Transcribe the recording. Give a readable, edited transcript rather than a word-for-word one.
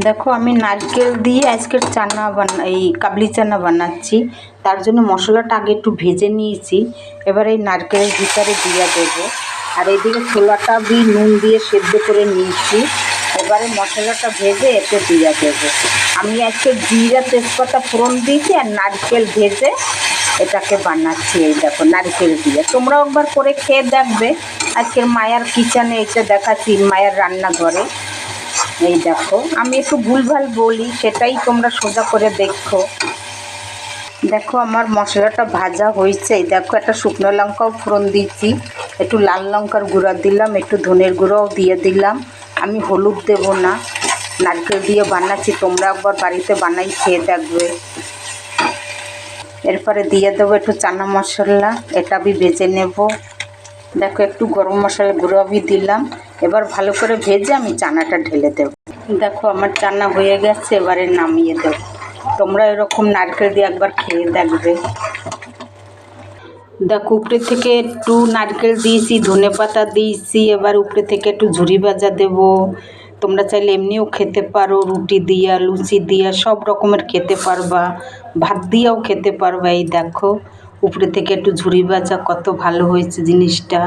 দেখো আমি নারকেল দিয়ে আজকের এই কাবলি চানা বানাচ্ছি। তার জন্য মশলাটা আগে একটু ভেজে নিয়েছি, এবার এই নারকেলের ভিতরে দিয়ে দেবো। আর এইদিকে ছোলাটা নুন দিয়ে সেদ্ধ করে নিয়েছি, এবারে মশলাটা ভেজে এতে দিয়ে দেবো। আমি আজকে জিরা তেজপাতা ফোড়ন দিয়েছি আর নারকেল ভেজে এটাকে বানাচ্ছি। এই দেখো নারকেল দিয়ে, তোমরাও একবার করে খেয়ে দেখবে। আজকের মায়ার কিচেনে এটা দেখাচ্ছি, মায়ের রান্নাঘরে। এই দেখো আমি একটু ভুলভাল বলি, সেটাই তোমরা সোজা করে দেখো। দেখো আমার মশলাটা ভাজা হয়েছে। এই দেখো একটা শুকনো লঙ্কাও ফোড়ন দিয়েছি, একটু লাল লঙ্কার গুঁড়া দিলাম, একটু ধনের গুঁড়োও দিয়ে দিলাম। আমি হলুদ দেব না, নারকেল দিয়ে বানাচ্ছি, তোমরা একবার বাড়িতে বানাই খেয়ে দেখবে। এরপরে দিয়ে দেবো একটু চানা মশলা, এটা আমি ভেজে নেব। দেখো একটু গরম মশলা গুঁড়ো আমি দিলাম। এবার ভালো করে ভেজে আমি চানাটা ঢেলে দেব। দেখো আমার চানা হয়ে গেছে, এবারে নামিয়ে দেব। তোমরা এরকম নারকেল দিয়ে একবার খেয়ে দেখবে। দেখো উপরে থেকে একটু নারকেল দিয়েছি, ধনে পাতা দিয়েছি, এবার উপরে থেকে একটু ঝুরি ভাজা দেব। তোমরা চাইলে এমনিও খেতে পারো, রুটি দিয়া লুচি দিয়া সব রকমের খেতে পারবা, ভাত দিয়েও খেতে পারবা। এই দেখো উপরে থেকে একটু ঝুরি ভাজা, কত ভালো হয়েছে জিনিসটা।